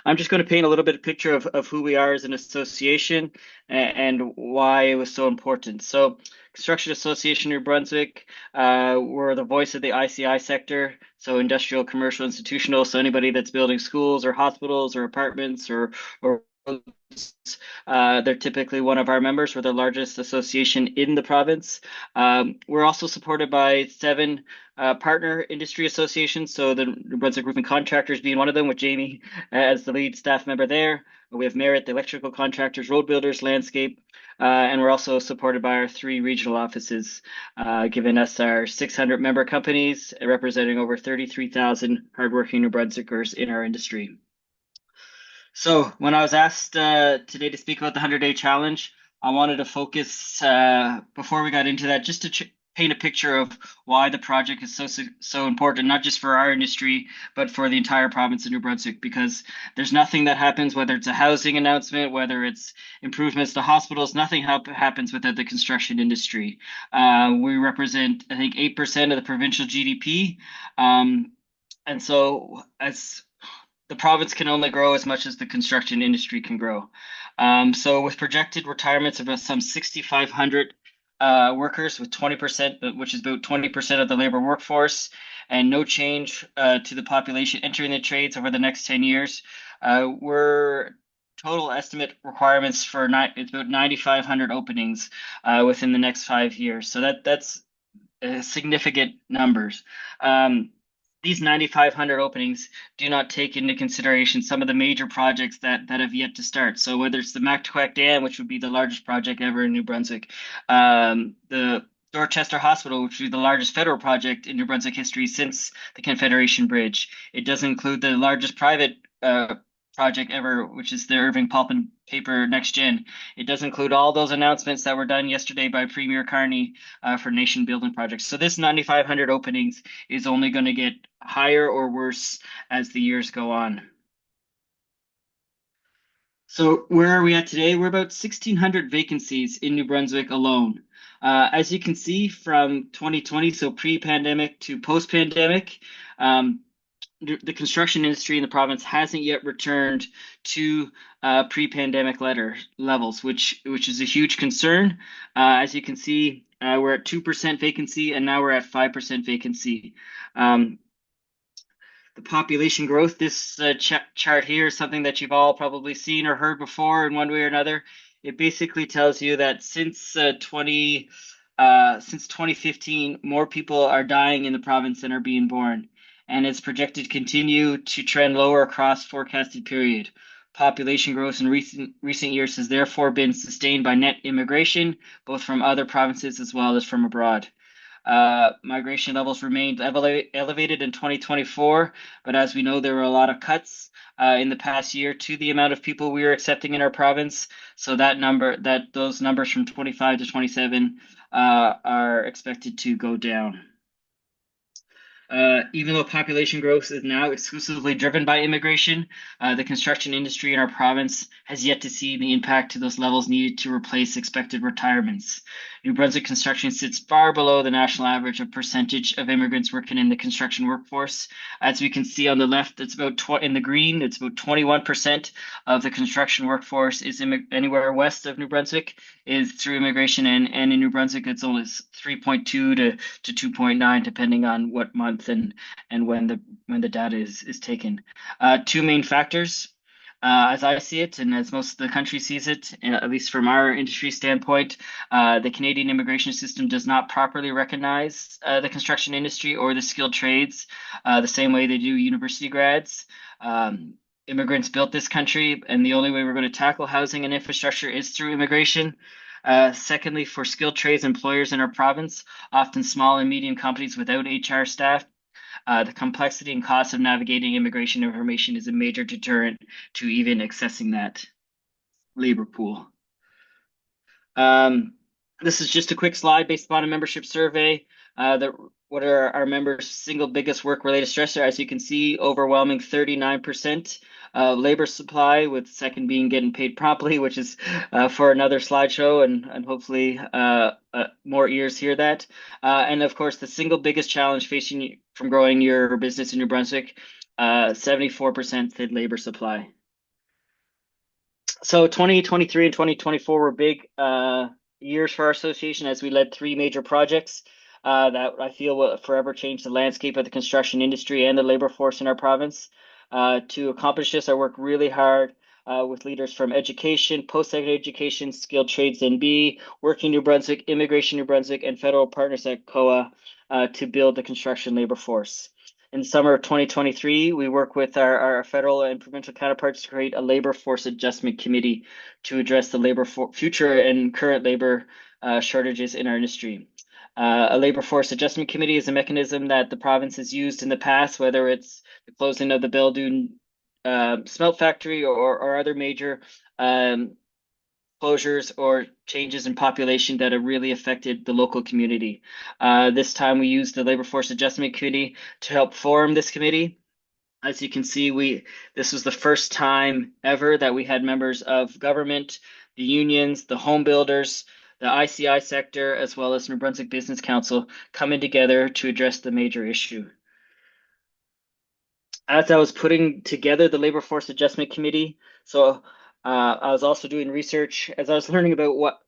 I'm just going to paint a little bit of picture of who we are as an association and why it was so important. So, Construction Association New Brunswick, we're the voice of the ICI sector, so industrial, commercial, institutional. So anybody that's building schools or hospitals or apartments or they're typically one of our members. We're the largest association in the province. We're also supported by seven partner industry associations. So the New Brunswick Roofing Contractors being one of them, with Jamie as the lead staff member there. We have Merit, the electrical contractors, road builders, landscape, and we're also supported by our three regional offices, giving us our 600 member companies, representing over 33,000 hardworking New Brunswickers in our industry. So when I was asked today to speak about the 100-day challenge, I wanted to focus before we got into that, just to paint a picture of why the project is so important, not just for our industry, but for the entire province of New Brunswick. Because there's nothing that happens, whether it's a housing announcement, whether it's improvements to hospitals, nothing happens without the construction industry. We represent, I think, 8% of the provincial GDP. And so as the province can only grow as much as the construction industry can grow. So with projected retirements of some 6,500 workers, with 20%, which is about 20% of the labor workforce, and no change to the population entering the trades over the next 10 years, we're total estimate requirements for it's about 9,500 openings within the next 5 years. So that's significant numbers. These 9,500 openings do not take into consideration some of the major projects that have yet to start. So whether it's the Mactaquac Dam, which would be the largest project ever in New Brunswick, the Dorchester Hospital, which would be the largest federal project in New Brunswick history since the Confederation Bridge. It doesn't include the largest private project ever, which is the Irving Pulp and Paper Next Gen. It does include all those announcements that were done yesterday by Premier Carney for nation building projects. So this 9,500 openings is only going to get higher or worse as the years go on. So where are we at today? We're about 1,600 vacancies in New Brunswick alone. As you can see from 2020, so pre-pandemic to post-pandemic, the construction industry in the province hasn't yet returned to pre-pandemic levels, which is a huge concern. As you can see, we're at 2% vacancy, and now we're at 5% vacancy. The population growth, this chart here is something that you've all probably seen or heard before in one way or another. It basically tells you that since 2015, more people are dying in the province than are being born, and it's projected to continue to trend lower across forecasted period. Population growth in recent years has therefore been sustained by net immigration, both from other provinces as well as from abroad. Migration levels remained elevated in 2024, but as we know, there were a lot of cuts in the past year to the amount of people we were accepting in our province. So those numbers from 25 to 27 are expected to go down. Even though population growth is now exclusively driven by immigration, the construction industry in our province has yet to see the impact to those levels needed to replace expected retirements. New Brunswick construction sits far below the national average of percentage of immigrants working in the construction workforce. As we can see on the left, it's about in the green, it's about 21% of the construction workforce is anywhere west of New Brunswick is through immigration, and in New Brunswick, it's only 3.2 to 2.9, depending on what month and when the data is taken. Two main factors, as I see it, and as most of the country sees it, at least from our industry standpoint, the Canadian immigration system does not properly recognize the construction industry or the skilled trades the same way they do university grads. Immigrants built this country, and the only way we're going to tackle housing and infrastructure is through immigration. Secondly, for skilled trades employers in our province, often small and medium companies without HR staff, the complexity and cost of navigating immigration information is a major deterrent to even accessing that labor pool. This is just a quick slide based upon a membership survey. What are our members' single biggest work-related stressor? As you can see, overwhelming 39% labor supply, with second being getting paid promptly, which is for another slideshow, and hopefully more ears hear that. And of course, the single biggest challenge facing you from growing your business in New Brunswick, 74% said labor supply. So 2023 and 2024 were big years for our association as we led three major projects that I feel will forever change the landscape of the construction industry and the labor force in our province. To accomplish this, I worked really hard with leaders from education, post-secondary education, skilled trades NB, Working New Brunswick, Immigration New Brunswick, and federal partners at COA to build the construction labor force. In the summer of 2023, we work with our federal and provincial counterparts to create a labor force adjustment committee to address the future and current labor shortages in our industry. A labor force adjustment committee is a mechanism that the province has used in the past, whether it's the closing of the Beldoon smelt factory or other major closures or changes in population that have really affected the local community. This time we used the Labor Force Adjustment Committee to help form this committee. As you can see, this was the first time ever that we had members of government, the unions, the home builders, the ICI sector, as well as New Brunswick Business Council coming together to address the major issue. As I was putting together the Labor Force Adjustment Committee, so I was also doing research as I was learning about what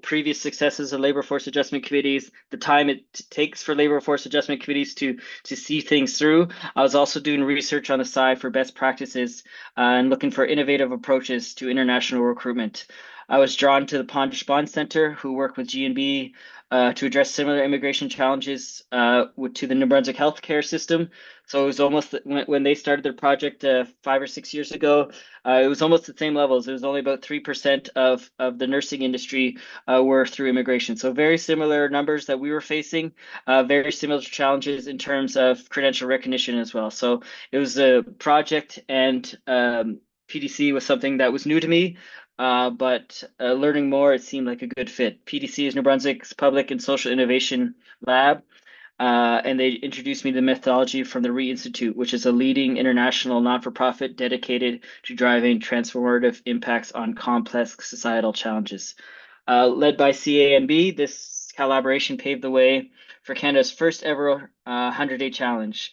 previous successes of labor force adjustment committees, the time it takes for labor force adjustment committees to see things through. I was also doing research on the side for best practices and looking for innovative approaches to international recruitment. I was drawn to the Pond-Deshpande Centre, who work with UNB to address similar immigration challenges to the New Brunswick healthcare system. So it was almost when they started their project 5 or 6 years ago, it was almost the same levels. It was only about 3% of the nursing industry were through immigration. So very similar numbers that we were facing, very similar challenges in terms of credential recognition as well. So it was a project, and PDC was something that was new to me. But learning more, it seemed like a good fit. PDC is New Brunswick's Public and Social Innovation Lab, and they introduced me to the methodology from the Re-Institute, which is a leading international non-for-profit dedicated to driving transformative impacts on complex societal challenges. Led by CANB, this collaboration paved the way for Canada's first ever 100-day challenge.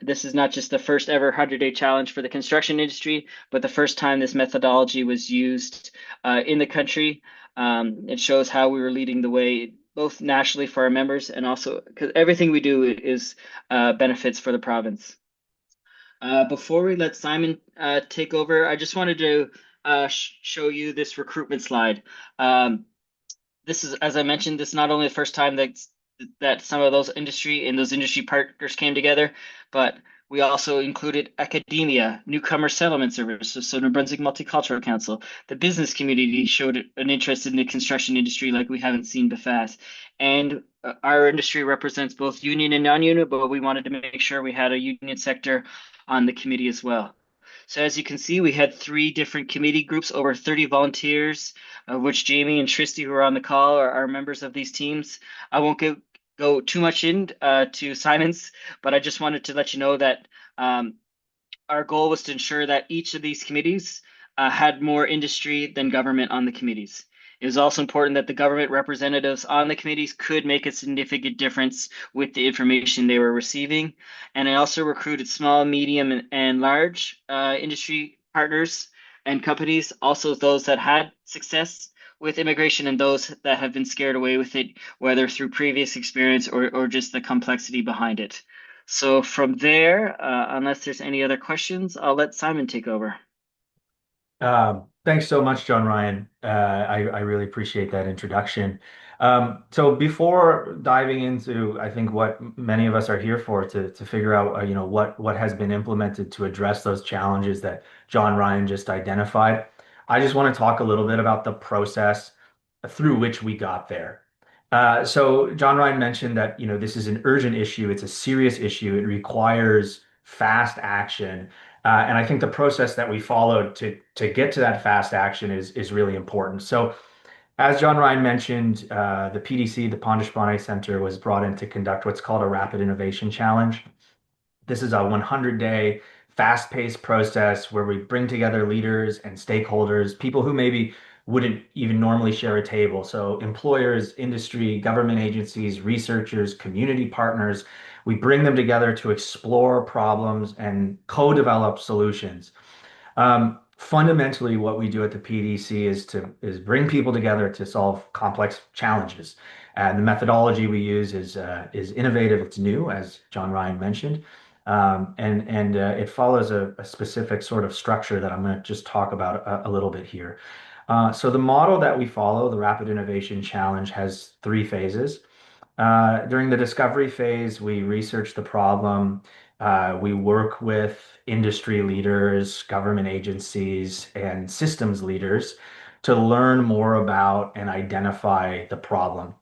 This is not just the first ever 100-day challenge for the construction industry, but the first time this methodology was used in the country. It shows how we were leading the way, both nationally for our members and also because everything we do is benefits for the province. Before we let Simon take over, I just wanted to show you this recruitment slide. This is, as I mentioned, this is not only the first time that some of those industry partners came together, but we also included academia, newcomer settlement services, so New Brunswick Multicultural Council. The business community showed an interest in the construction industry like we haven't seen before. And our industry represents both union and non-union, but we wanted to make sure we had a union sector on the committee as well. So as you can see, we had 3 different committee groups, over 30 volunteers, of which Jamie and Tristy, who are on the call, are members of these teams. I won't go too much to Simon's, but I just wanted to let you know that our goal was to ensure that each of these committees had more industry than government on the committees. It was also important that the government representatives on the committees could make a significant difference with the information they were receiving. And I also recruited small, medium, and large industry partners and companies, also those that had success with immigration and those that have been scared away with it, whether through previous experience or just the complexity behind it. So from there, unless there's any other questions, I'll let Simon take over. Thanks so much, John Ryan. I really appreciate that introduction. So before diving into, I think what many of us are here for to figure out, what has been implemented to address those challenges that John Ryan just identified, I just want to talk a little bit about the process through which we got there. So John Ryan mentioned that, this is an urgent issue. It's a serious issue. It requires fast action. And I think the process that we followed to get to that fast action is really important. So, as John Ryan mentioned, the PDC, the Pond-Deshpande Centre, was brought in to conduct what's called a Rapid Innovation Challenge. This is a 100-day, fast-paced process where we bring together leaders and stakeholders, people who maybe wouldn't even normally share a table. So employers, industry, government agencies, researchers, community partners, we bring them together to explore problems and co-develop solutions. fundamentally, what we do at the PDC is bring people together to solve complex challenges. And the methodology we use is innovative. It's new, as John Ryan mentioned, and it follows a specific sort of structure that I'm going to just talk about a little bit here. So the model that we follow, the Rapid Innovation Challenge, has three phases. During the discovery phase, we research the problem. We work with industry leaders, government agencies, and systems leaders to learn more about and identify the problem.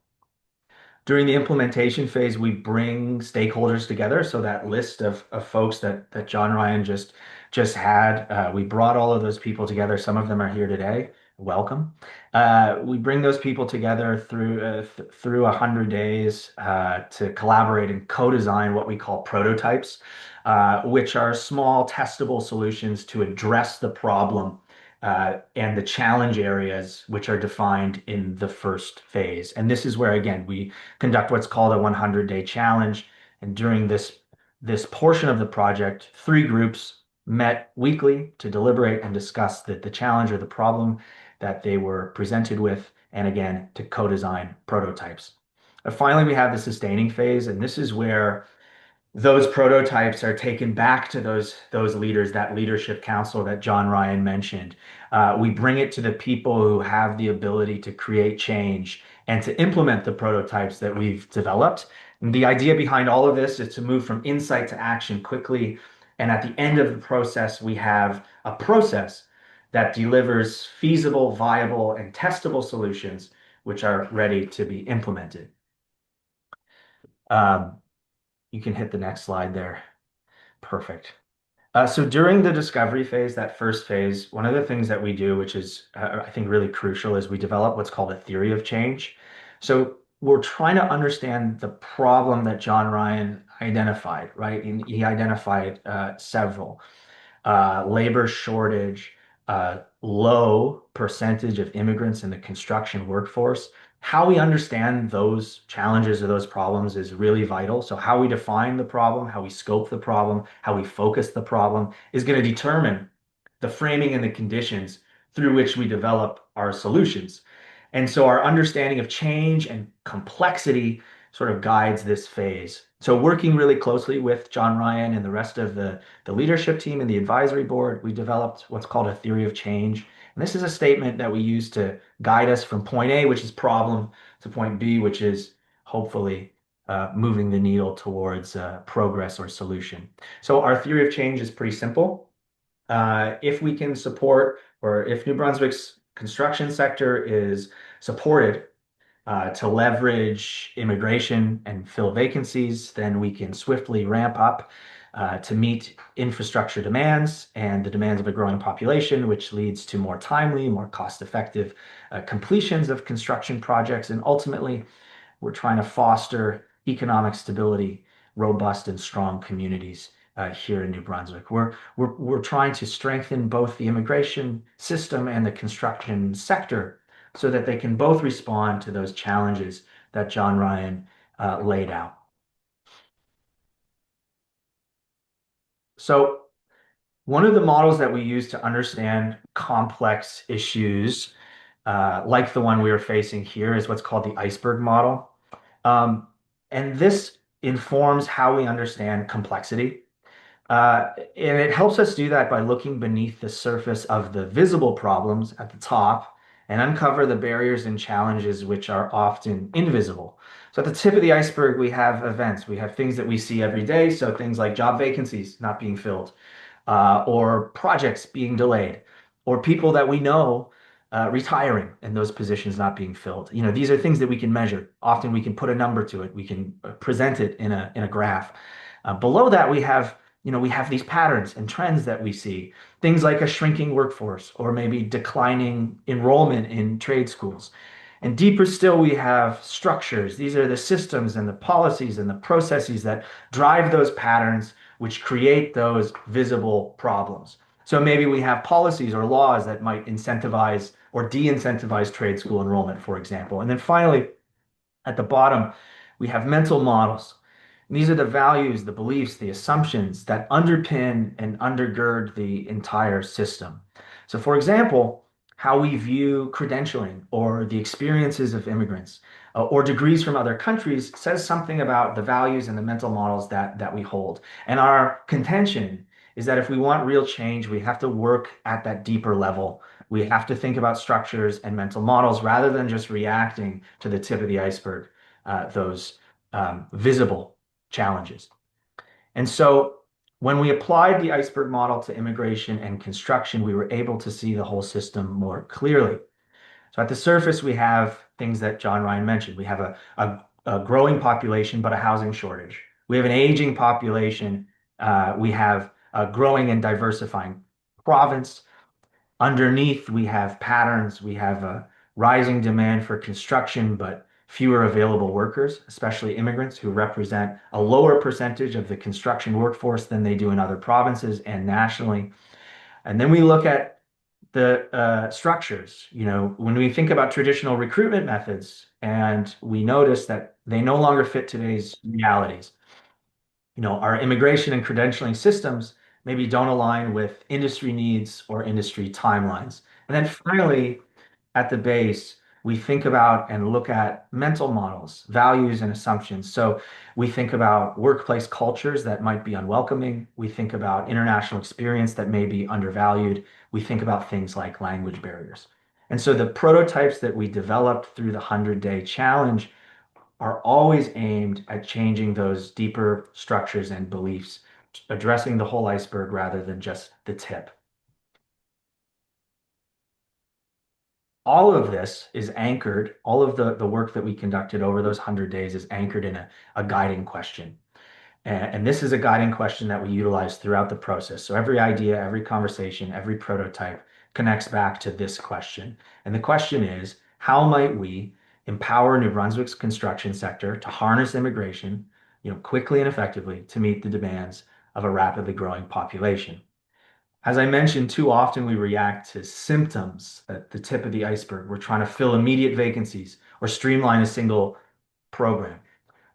During the implementation phase, we bring stakeholders together. So that list of folks that John Ryan just had, we brought all of those people together. Some of them are here today. Welcome. We bring those people together through 100 days to collaborate and co-design what we call prototypes, which are small testable solutions to address the problem and the challenge areas which are defined in the first phase. And this is where, again, we conduct what's called a 100-day challenge. And during this portion of the project, three groups met weekly to deliberate and discuss the challenge or the problem that they were presented with, and again, to co-design prototypes. Finally, we have the sustaining phase, and this is where those prototypes are taken back to those leaders, that leadership council that John Ryan mentioned. We bring it to the people who have the ability to create change and to implement the prototypes that we've developed. And the idea behind all of this is to move from insight to action quickly. And at the end of the process, we have a process that delivers feasible, viable, and testable solutions which are ready to be implemented. You can hit the next slide there. Perfect. So during the discovery phase, that first phase, one of the things that we do, which is, I think, really crucial, is we develop what's called a theory of change. So we're trying to understand the problem that John Ryan identified, right? And he identified several. Labor shortage, low percentage of immigrants in the construction workforce. How we understand those challenges or those problems is really vital. So how we define the problem, how we scope the problem, how we focus the problem is going to determine the framing and the conditions through which we develop our solutions. And so our understanding of change and complexity sort of guides this phase. So working really closely with John Ryan and the rest of the leadership team and the advisory board, we developed what's called a theory of change. And this is a statement that we use to guide us from point A, which is problem, to point B, which is hopefully moving the needle towards progress or solution. So our theory of change is pretty simple. If we can support, or if New Brunswick's construction sector is supported to leverage immigration and fill vacancies, then we can swiftly ramp up to meet infrastructure demands and the demands of a growing population, which leads to more timely, more cost-effective completions of construction projects. And ultimately, we're trying to foster economic stability, robust and strong communities here in New Brunswick. We're trying to strengthen both the immigration system and the construction sector so that they can both respond to those challenges that John Ryan laid out. So one of the models that we use to understand complex issues, like the one we are facing here, is what's called the iceberg model. And this informs how we understand complexity. And it helps us do that by looking beneath the surface of the visible problems at the top and uncover the barriers and challenges which are often invisible. So at the tip of the iceberg, we have events. We have things that we see every day. So things like job vacancies not being filled, or projects being delayed, or people that we know retiring and those positions not being filled. You know, these are things that we can measure. Often we can put a number to it. We can present it in a graph. Below that, we have these patterns and trends that we see, things like a shrinking workforce or maybe declining enrollment in trade schools. And deeper still, we have structures. These are the systems and the policies and the processes that drive those patterns, which create those visible problems. So maybe we have policies or laws that might incentivize or de-incentivize trade school enrollment, for example. And then finally, at the bottom, we have mental models. And these are the values, the beliefs, the assumptions that underpin and undergird the entire system. So, for example, how we view credentialing or the experiences of immigrants or degrees from other countries says something about the values and the mental models that we hold. And our contention is that if we want real change, we have to work at that deeper level. We have to think about structures and mental models rather than just reacting to the tip of the iceberg, those visible challenges. And so when we applied the iceberg model to immigration and construction, we were able to see the whole system more clearly. So at the surface, we have things that John Ryan mentioned. We have a growing population, but a housing shortage. We have an aging population. We have a growing and diversifying province. Underneath, we have patterns. We have a rising demand for construction, but fewer available workers, especially immigrants who represent a lower percentage of the construction workforce than they do in other provinces and nationally. And then we look at the structures. When we think about traditional recruitment methods, and we notice that they no longer fit today's realities. Our immigration and credentialing systems maybe don't align with industry needs or industry timelines. And then finally, at the base, we think about and look at mental models, values, and assumptions. So we think about workplace cultures that might be unwelcoming. We think about international experience that may be undervalued. We think about things like language barriers. And so the prototypes that we developed through the 100-day challenge are always aimed at changing those deeper structures and beliefs, addressing the whole iceberg rather than just the tip. All of this is anchored, all of the work that we conducted over those 100 days is anchored in a guiding question. And this is a guiding question that we utilize throughout the process. So every idea, every conversation, every prototype connects back to this question. And the question is, how might we empower New Brunswick's construction sector to harness immigration, quickly and effectively to meet the demands of a rapidly growing population? As I mentioned, too often we react to symptoms at the tip of the iceberg. We're trying to fill immediate vacancies or streamline a single program.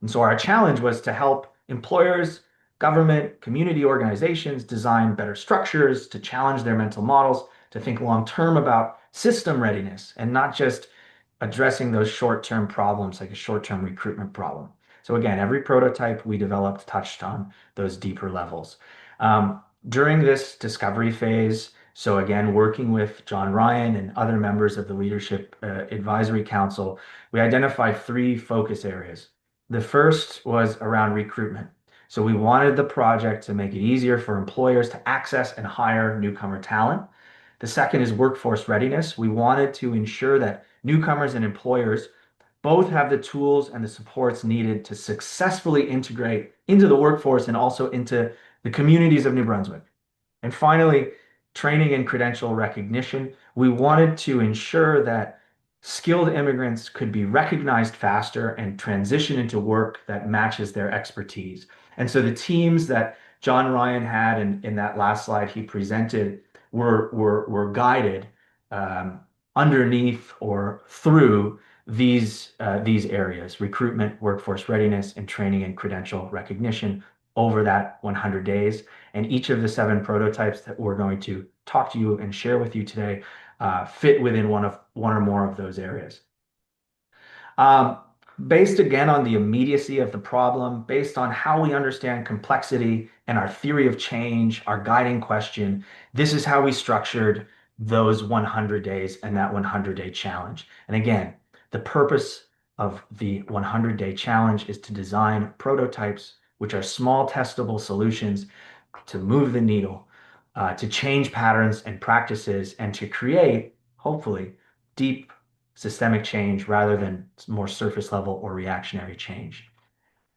And so our challenge was to help employers, government, community organizations design better structures, to challenge their mental models, to think long term about system readiness and not just addressing those short-term problems like a short-term recruitment problem. So again, every prototype we developed touched on those deeper levels. During this discovery phase, so again, working with John Ryan and other members of the Leadership Advisory Council, we identified three focus areas. The first was around recruitment. So we wanted the project to make it easier for employers to access and hire newcomer talent. The second is workforce readiness. We wanted to ensure that newcomers and employers both have the tools and the supports needed to successfully integrate into the workforce and also into the communities of New Brunswick. And finally, training and credential recognition. We wanted to ensure that skilled immigrants could be recognized faster and transition into work that matches their expertise. And so the teams that John Ryan had in that last slide he presented were guided underneath or through these areas: recruitment, workforce readiness, and training and credential recognition over that 100 days. And each of the 7 prototypes that we're going to talk to you and share with you today fit within one or more of those areas. Based again on the immediacy of the problem, based on how we understand complexity and our theory of change, our guiding question, this is how we structured those 100 days and that 100-day challenge. And again, the purpose of the 100-day challenge is to design prototypes, which are small testable solutions to move the needle, to change patterns and practices, and to create, hopefully, deep systemic change rather than more surface level or reactionary change.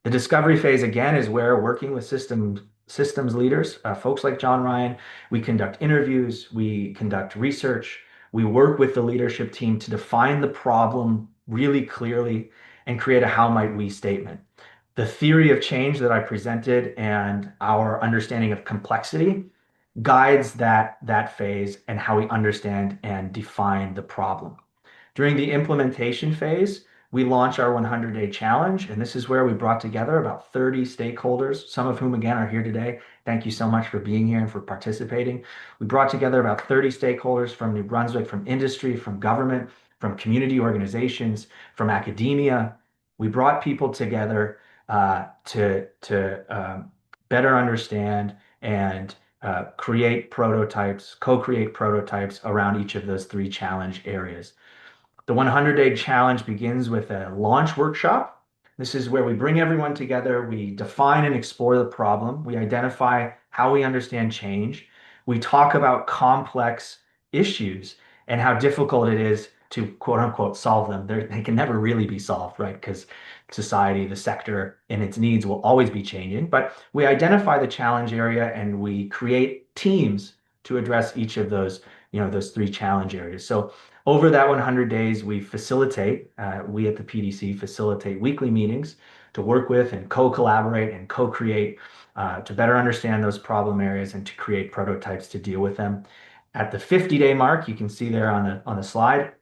The discovery phase, again, is where working with systems leaders, folks like John Ryan, we conduct interviews, we conduct research, we work with the leadership team to define the problem really clearly and create a how might we statement. The theory of change that I presented and our understanding of complexity guides that phase and how we understand and define the problem. During the implementation phase, we launch our 100-day challenge. And this is where we brought together about 30 stakeholders, some of whom, again, are here today. Thank you so much for being here and for participating. We brought together about 30 stakeholders from New Brunswick, from industry, from government, from community organizations, from academia. We brought people together to better understand and co-create prototypes around each of those three challenge areas. The 100-day challenge begins with a launch workshop. This is where we bring everyone together. We define and explore the problem. We identify how we understand change. We talk about complex issues and how difficult it is to quote unquote solve them. They can never really be solved, right? Because society, the sector, and its needs will always be changing. But we identify the challenge area and we create teams to address each of those, those three challenge areas. So over that 100 days, we at the PDC facilitate weekly meetings to work with and co-collaborate and co-create to better understand those problem areas and to create prototypes to deal with them. At the 50-day mark, you can see there on the slide,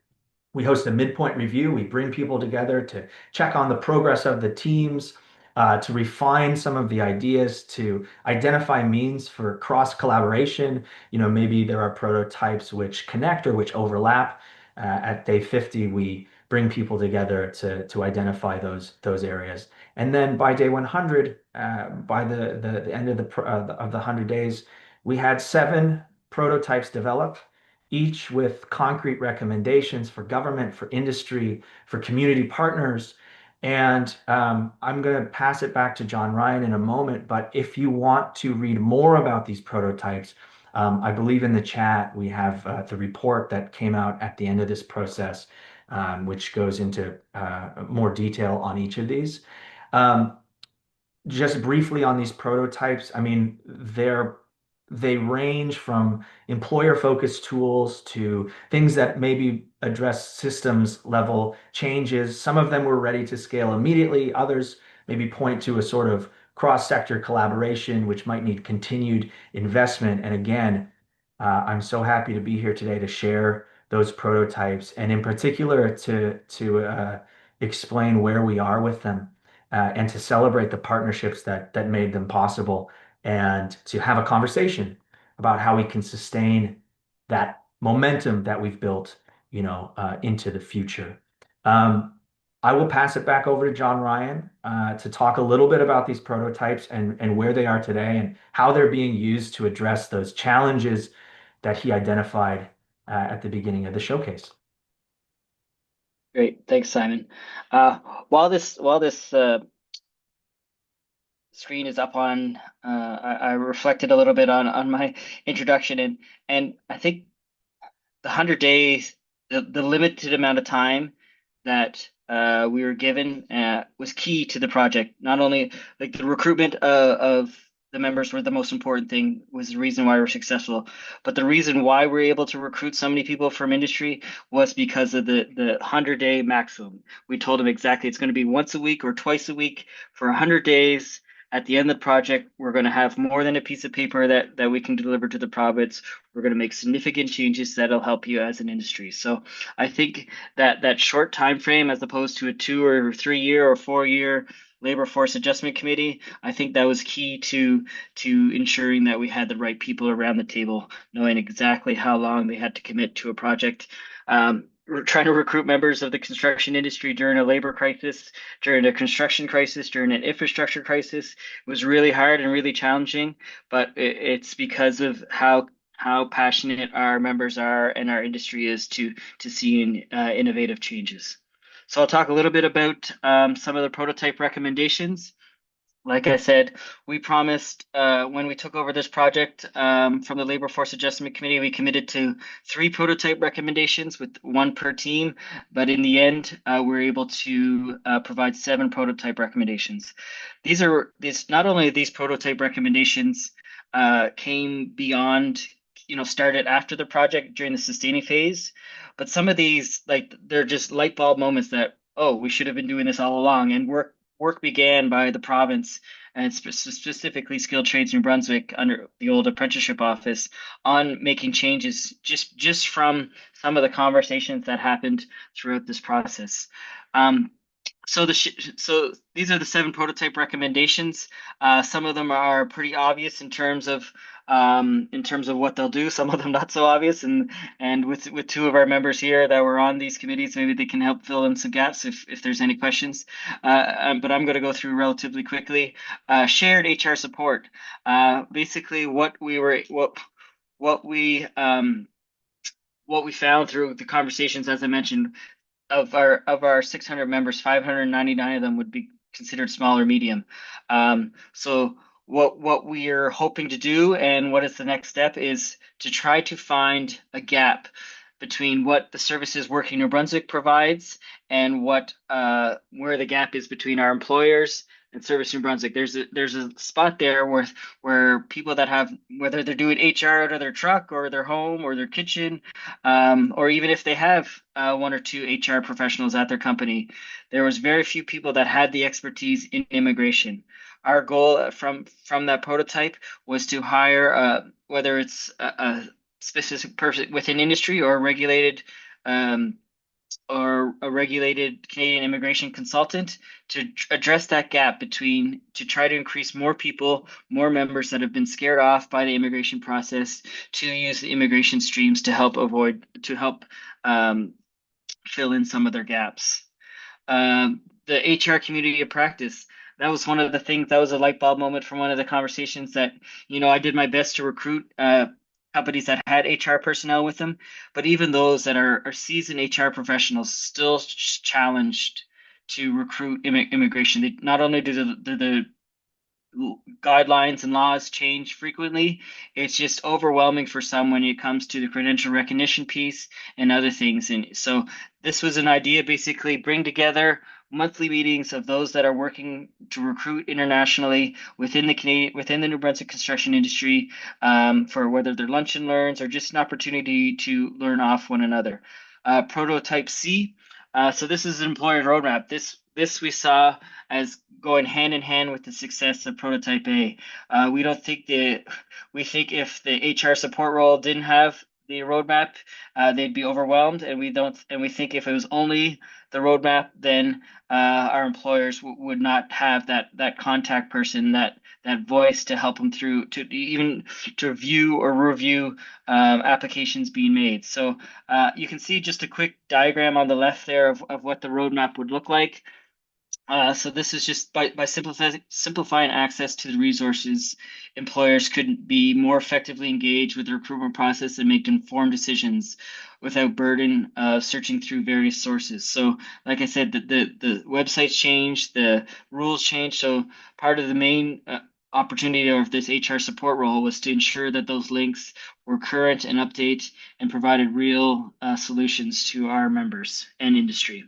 we host a midpoint review. We bring people together to check on the progress of the teams, to refine some of the ideas, to identify means for cross collaboration. Maybe there are prototypes which connect or which overlap. At day 50, we bring people together to identify those areas. And then by day 100, by the end of the 100 days, we had 7 prototypes developed, each with concrete recommendations for government, for industry, for community partners. And I'm going to pass it back to John Ryan in a moment. But if you want to read more about these prototypes, I believe in the chat we have the report that came out at the end of this process, which goes into more detail on each of these. Just briefly on these prototypes, I mean, they range from employer-focused tools to things that maybe address systems level changes. Some of them were ready to scale immediately. Others maybe point to a sort of cross-sector collaboration, which might need continued investment. And again, I'm so happy to be here today to share those prototypes and in particular to explain where we are with them and to celebrate the partnerships that made them possible and to have a conversation about how we can sustain that momentum that we've built, into the future. I will pass it back over to John Ryan to talk a little bit about these prototypes and where they are today and how they're being used to address those challenges that he identified at the beginning of the showcase. Great, thanks, Simon. While this screen is up on, I reflected a little bit on my introduction, and I think the 100 days, the limited amount of time that we were given was key to the project. Not only like the recruitment of the members were the most important thing, was the reason why we're successful, but the reason why we're able to recruit so many people from industry was because of the 100-day maximum. We told them exactly it's going to be once a week or twice a week for 100 days. At the end of the project, we're going to have more than a piece of paper that we can deliver to the province. We're going to make significant changes that'll help you as an industry. So I think that short time frame, as opposed to a 2 or 3 year or 4 year labor force adjustment committee, I think that was key to ensuring that we had the right people around the table, knowing exactly how long they had to commit to a project. We're trying to recruit members of the construction industry during a labor crisis, during a construction crisis, during an infrastructure crisis. It was really hard and really challenging, but it's because of how passionate our members are and our industry is to seeing innovative changes. So I'll talk a little bit about some of the prototype recommendations. Like I said, we promised when we took over this project from the Labor Force Adjustment Committee, we committed to 3 prototype recommendations with 1 per team. But in the end, we're able to provide 7 prototype recommendations. Not only these prototype recommendations came beyond, started after the project during the sustaining phase, but some of these, like, they're just light bulb moments that, oh, we should have been doing this all along, and work began by the province and specifically Skilled Trades New Brunswick under the old apprenticeship office on making changes just from some of the conversations that happened throughout this process. So these are the 7 prototype recommendations. Some of them are pretty obvious in terms of what they'll do. Some of them not so obvious. And with 2 of our members here that were on these committees, maybe they can help fill in some gaps if there's any questions. But I'm going to go through relatively quickly. Shared HR support. Basically, what we what we found through the conversations, as I mentioned, of our 600 members, 599 of them would be considered small or medium. So what we are hoping to do, and what is the next step, is to try to find a gap between what the services Working New Brunswick provides and what where the gap is between our employers and Service New Brunswick. There's a spot there where people that have, whether they're doing HR out of their truck or their home or their kitchen, or even if they have 1 or 2 HR professionals at their company, there was very few people that had the expertise in immigration. Our goal from that prototype was to hire, whether it's a specific person within industry um, or a regulated Canadian immigration consultant, to address that gap to try to increase more people, more members that have been scared off by the immigration process, to use the immigration streams to help um, fill in some of their gaps. The HR community of practice. That was one of the things, that was a light bulb moment from one of the conversations, that, I did my best to recruit companies that had HR personnel with them, but even those that are seasoned HR professionals still challenged to recruit immigration. Not only do the guidelines and laws change frequently, it's just overwhelming for some when it comes to the credential recognition piece and other things. And so this was an idea, basically bring together monthly meetings of those that are working to recruit internationally within the New Brunswick construction industry, for whether they're lunch and learns or just an opportunity to learn off one another. Prototype C. So this is an employer roadmap. This we saw as going hand in hand with the success of Prototype A. We don't think we think if the HR support role didn't have the roadmap, they'd be overwhelmed, and we think if it was only the roadmap, then our employers would not have that contact person, that voice to help them through, to even to view or review applications being made. So you can see just a quick diagram on the left there of what the roadmap would look like. So this is just by simplifying access to the resources, employers could be more effectively engaged with the recruitment process and make informed decisions without burden searching through various sources. So, like I said, the websites changed, the rules changed. So part of the main opportunity of this HR support role was to ensure that those links were current and update and provided real solutions to our members and industry.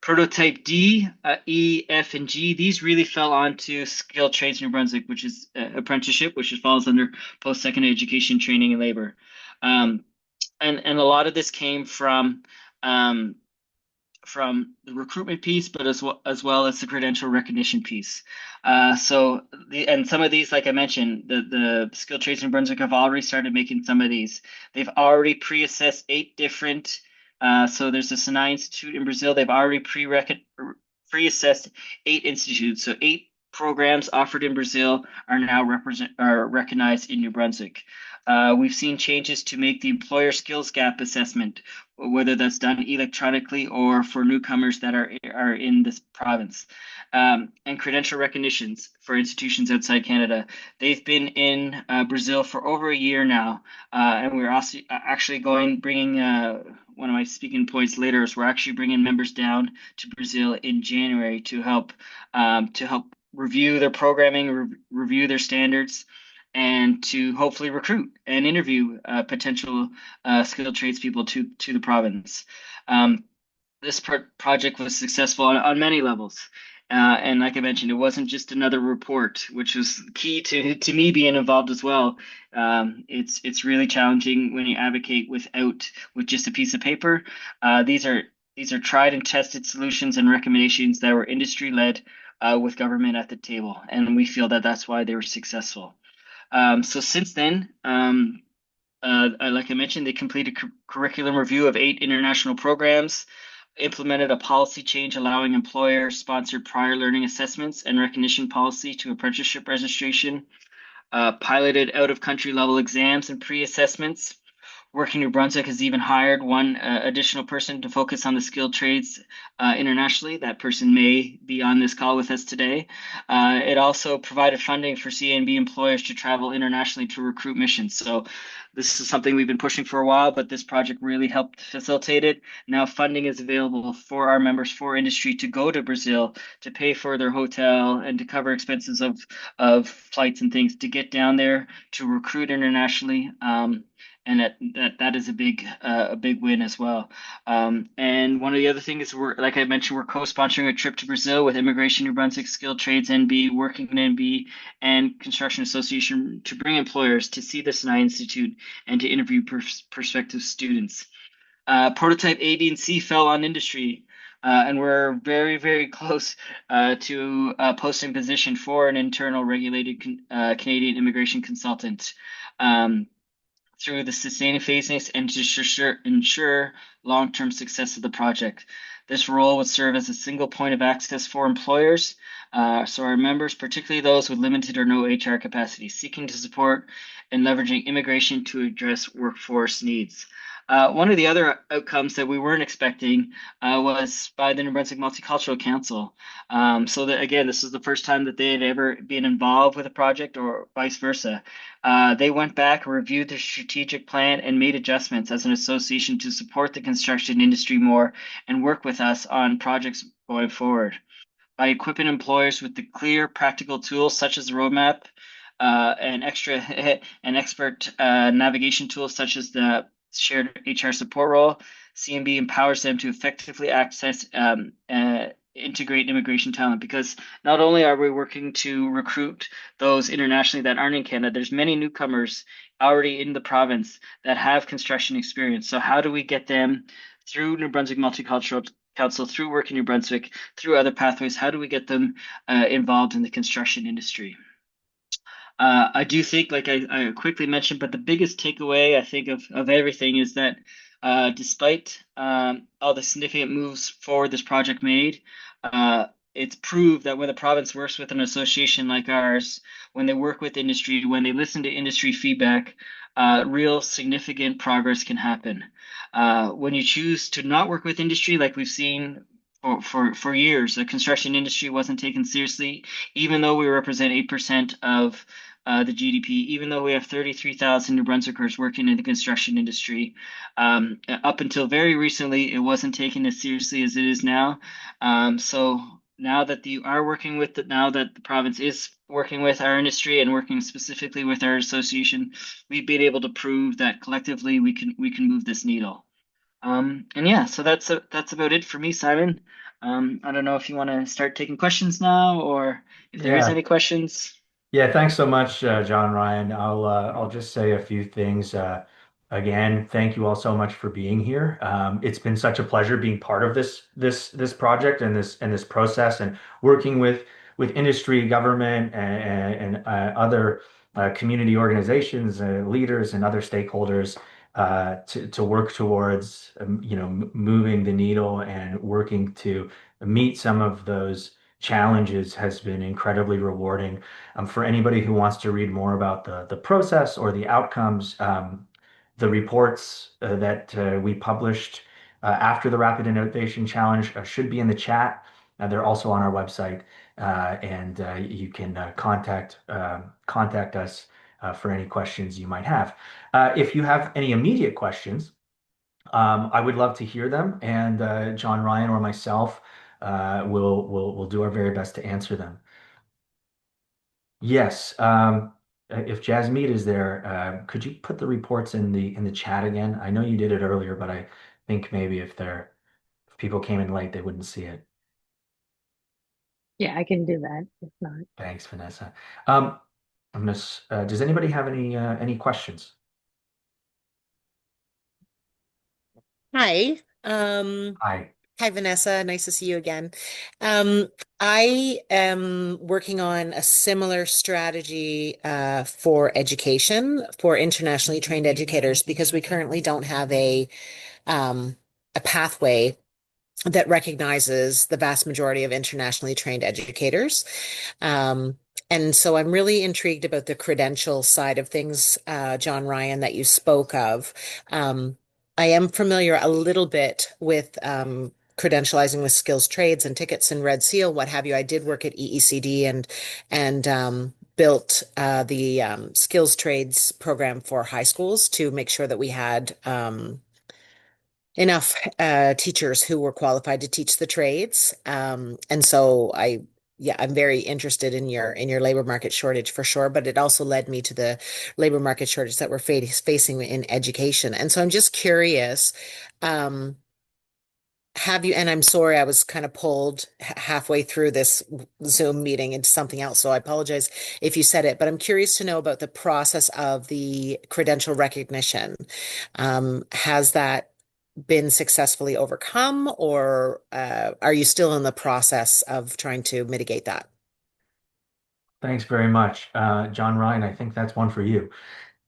Prototype D, E, F, and G, these really fell onto skilled trades New Brunswick, which is apprenticeship, which falls under post-secondary education, training, and labor. And a lot of this came from the recruitment piece, but as well as the credential recognition piece. And some of these, like I mentioned, the skilled trades in Brunswick have already started making some of these. They've already pre-assessed 8 different. So there's a Sinai Institute in Brazil. They've already pre-assessed 8 institutes. So 8 programs offered in Brazil are now recognized in New Brunswick. We've seen changes to make the employer skills gap assessment, whether that's done electronically or for newcomers that are in this province. And credential recognitions for institutions outside Canada. They've been in Brazil for over a year now, and we're also actually bringing one of my speaking points later is we're actually bringing members down to Brazil in January to help review their programming, review their standards, and to hopefully recruit and interview potential skilled tradespeople to the province. This project was successful on many levels. And like I mentioned, it wasn't just another report, which was key to me being involved as well. It's really challenging when you advocate with just a piece of paper. These are tried and tested solutions and recommendations that were industry led, with government at the table, and we feel that that's why they were successful. So since then, like I mentioned, they completed curriculum review of 8 international programs. implemented a policy change allowing employer-sponsored prior learning assessments and recognition policy to apprenticeship registration, piloted out-of-country level exams and pre-assessments. Working New Brunswick has even hired one additional person to focus on the skilled trades internationally. That person may be on this call with us today. It also provided funding for CNB employers to travel internationally to recruit missions. So this is something we've been pushing for a while, but this project really helped facilitate it. Now funding is available for our members for industry to go to Brazil, to pay for their hotel and to cover expenses of flights and things to get down there to recruit internationally. And that is a big win as well. And one of the other things is like I mentioned, we're co-sponsoring a trip to Brazil with Immigration New Brunswick, Skilled Trades NB, Working NB, and Construction Association to bring employers to see the Sinai Institute and to interview prospective students. Prototype A, B, and C fell on industry. And we're very, very close to posting position for an internal regulated Canadian immigration consultant. Through the sustaining phases and to ensure long-term success of the project. This role would serve as a single point of access for employers, so our members, particularly those with limited or no HR capacity, seeking to support and leveraging immigration to address workforce needs. One of the other outcomes that we weren't expecting was by the New Brunswick Multicultural Council. So that, again, this is the first time that they had ever been involved with a project or vice versa. They went back, reviewed their strategic plan, and made adjustments as an association to support the construction industry more and work with us on projects going forward. By equipping employers with the clear, practical tools such as the roadmap, and expert navigation tools such as the shared HR support role, CNB empowers them to effectively access integrate immigration talent, because not only are we working to recruit those internationally that aren't in Canada, there's many newcomers already in the province that have construction experience. So how do we get them through New Brunswick Multicultural Council, through Work in New Brunswick, through other pathways? How do we get them involved in the construction industry? I do think, like I quickly mentioned, but the biggest takeaway I think of everything is that despite all the significant moves forward this project made, it's proved that when the province works with an association like ours, when they work with industry, when they listen to industry feedback, real significant progress can happen. When you choose to not work with industry, like we've seen for years, the construction industry wasn't taken seriously, even though we represent 8% of the GDP, even though we have 33,000 New Brunswickers working in the construction industry. Up until very recently, it wasn't taken as seriously as it is now. So now that now that the province is working with our industry and working specifically with our association, we've been able to prove that collectively we can move this needle. And yeah, so that's about it for me, Simon. I don't know if you want to start taking questions now, or if there is Yeah. any questions. Yeah, thanks so much, John Ryan. I'll just say a few things. Again, thank you all so much for being here. It's been such a pleasure being part of this project and this process, and working with industry, government, and other community organizations, leaders, and other stakeholders to work towards moving the needle and working to meet some of those challenges has been incredibly rewarding. For anybody who wants to read more about the process or the outcomes, the reports that we published after the Rapid Innovation Challenge should be in the chat. They're also on our website, and you can contact us for any questions you might have. If you have any immediate questions, I would love to hear them, and John Ryan or myself will do our very best to answer them. Yes. If Jasmeet is there, could you put the reports in the chat again? I know you did it earlier, but I think maybe if people came in late, they wouldn't see it. Yeah, I can do that. If not. Thanks, Vanessa. Does anybody have any questions? Hi. Hi. Hi, Vanessa. Nice to see you again. I am working on a similar strategy for education for internationally trained educators, because we currently don't have a pathway that recognizes the vast majority of internationally trained educators. And so I'm really intrigued about the credential side of things, John Ryan, that you spoke of. I am familiar a little bit with credentializing with skills trades and tickets and Red Seal, what have you. I did work at EECD and built the skills trades program for high schools to make sure that we had enough teachers who were qualified to teach the trades. And so yeah, I'm very interested in your labor market shortage for sure, but it also led me to the labor market shortage that we're facing in education. And so I'm just curious, um, have you, and I'm sorry, I was kind of pulled halfway through this Zoom meeting into something else, so I apologize if you said it, but I'm curious to know about the process of the credential recognition. Has that been successfully overcome, or are you still in the process of trying to mitigate that? Thanks very much. John Ryan, I think that's one for you.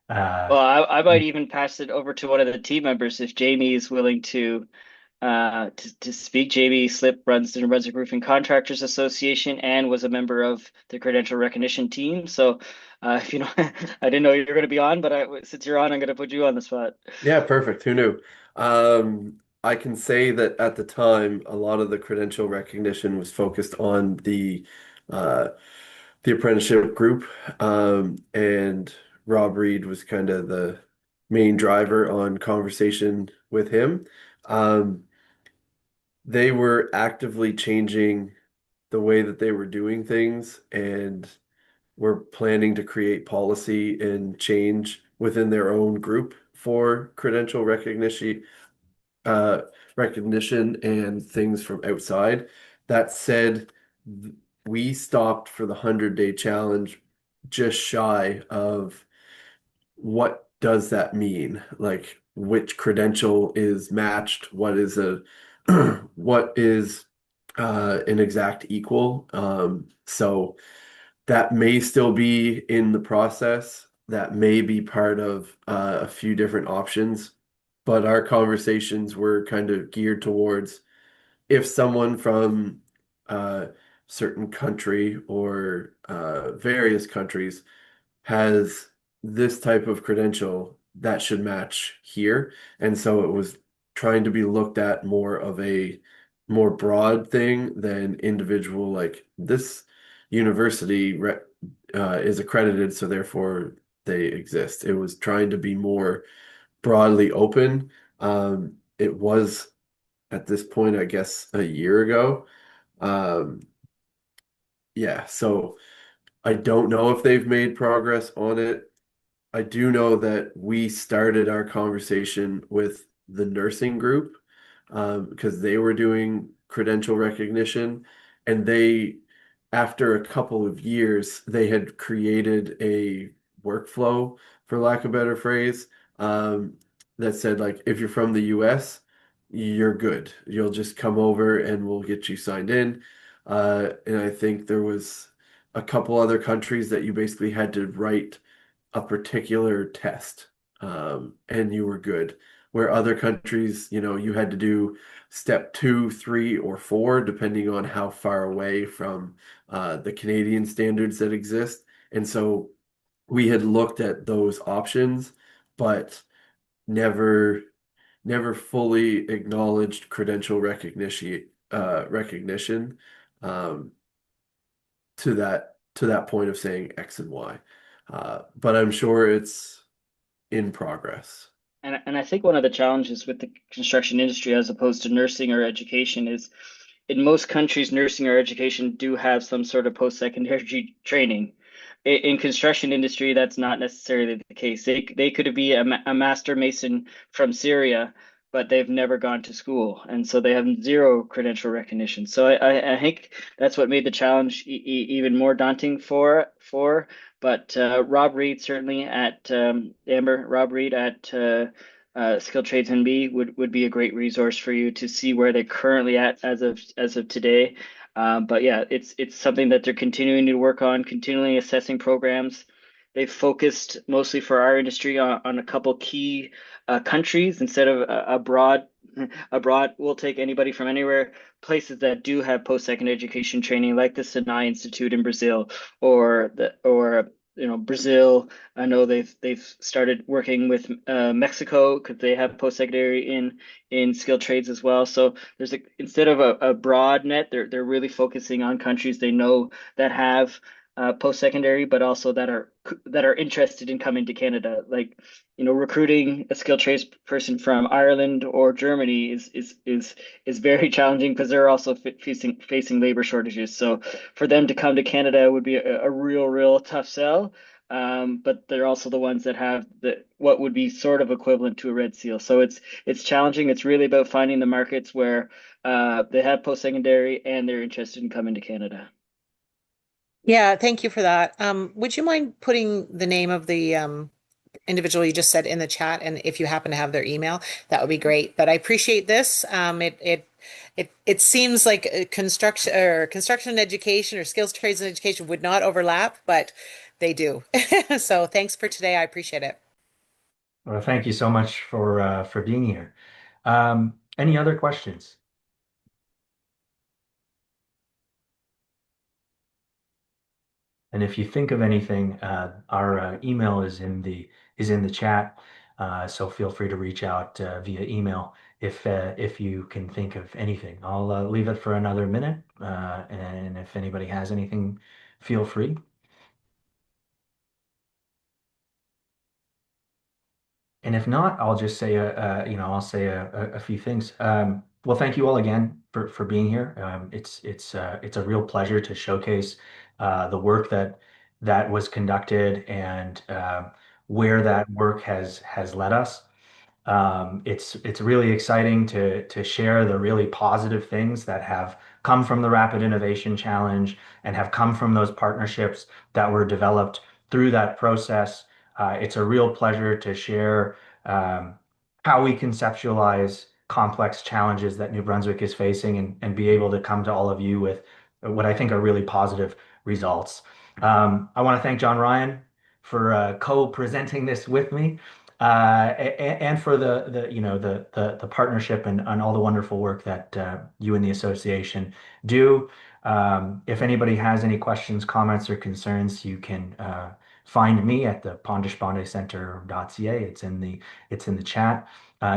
Well, I might even pass it over to one of the team members if Jamie is willing to speak. Jamie Slip runs the Brunswick Roofing Contractors Association and was a member of the credential recognition team. So, if you know, I didn't know you were going to be on, but since you're on, I'm going to put you on the spot. Yeah, perfect. Who knew? I can say that at the time, a lot of the credential recognition was focused on uh, the apprenticeship group, and Rob Reed was kind of the main driver on conversation with him. Um, they were actively changing the way that they were doing things, and were planning to create policy and change within their own group for credential uh, recognition and things from outside. That said, we stopped for the 100-day challenge just shy of what does that mean? Like, which credential is matched? What is a what is an exact equal? So that may still be in the process. That may be part of a few different options, but our conversations were kind of geared towards if someone from a certain country or various countries has this type of credential that should match here. And so it was trying to be looked at more of a more broad thing than individual, like this university is accredited, so therefore they exist. It was trying to be more broadly open. It was at this point, I guess, a year ago. Um, yeah, so I don't know if they've made progress on it. I do know that we started our conversation with the nursing group because they were doing credential recognition, and after a couple of years, they had created a workflow, for lack of a better phrase, that said, like, if you're from the US, you're good. You'll just come over and we'll get you signed in. And I think there was a couple other countries that you basically had to write a particular test, and you were good. Where other countries, you had to do step 2, 3, or 4, depending on how far away from the Canadian standards that exist. And so we had looked at those options, but never never fully acknowledged credential recognition um, to that point of saying X and Y. But I'm sure it's in progress. And I think one of the challenges with the construction industry as opposed to nursing or education is in most countries, nursing or education do have some sort of post-secondary training. In construction industry, that's not necessarily the case. They could be a master mason from Syria, but they've never gone to school, and so they have zero credential recognition. So I think that's what made the challenge even more daunting for. But Rob Reed certainly at Amber, Rob Reed at Skilled Trades NB would be a great resource for you to see where they're currently at as of today. But yeah, it's something that they're continuing to work on, continually assessing programs. They've focused mostly for our industry on a couple key countries instead of a broad abroad. We'll take anybody from anywhere. Places that do have post-secondary education training, like the Sinai Institute in Brazil, or Brazil. I know they've started working with Mexico because they have post-secondary in skilled trades as well. So there's instead of a broad net, they're really focusing on countries they know that have post-secondary, but also that are interested in coming to Canada. Like, recruiting a skilled trades person from Ireland or Germany is very challenging because they're also facing labor shortages. So for them to come to Canada would be a real tough sell. But they're also the ones that have what would be sort of equivalent to a red seal. So it's challenging. It's really about finding the markets where they have post-secondary and they're interested in coming to Canada. Yeah, thank you for that. Would you mind putting the name of the individual you just said in the chat, and if you happen to have their email, that would be great. But I appreciate this. It seems like construction education or skills trades and education would not overlap, but they do. So thanks for today. I appreciate it. Well, thank you so much for being here. Any other questions? And if you think of anything, our email is in the chat, so feel free to reach out via email if you can think of anything. I'll leave it for another minute, and if anybody has anything, feel free. And if not, I'll just say I'll say a few things. Well, thank you all again for being here. It's a real pleasure to showcase the work that was conducted and where that work has led us. It's really exciting to share the really positive things that have come from the Rapid Innovation Challenge and have come from those partnerships that were developed through that process. It's a real pleasure to share how we conceptualize complex challenges that New Brunswick is facing and be able to come to all of you with what I think are really positive results. I want to thank John Ryan for co-presenting this with me. And for the partnership and all the wonderful work that you and the association do. If anybody has any questions, comments, or concerns, you can find me at the Pond-Deshpande Centre.ca. It's in the chat.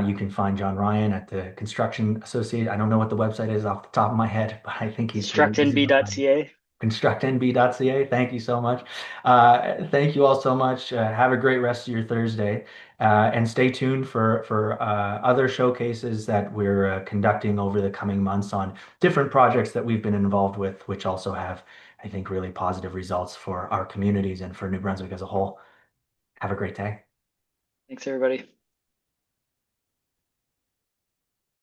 You can find John Ryan at the Construction Association. I don't know what the website is off the top of my head, but I think he's ConstructNB.ca. ConstructNB.ca. Thank you so much. Thank you all so much. Have a great rest of your Thursday. And stay tuned for other showcases that we're conducting over the coming months on different projects that we've been involved with, which also have, I think, really positive results for our communities and for New Brunswick as a whole. Have a great day. Thanks, everybody.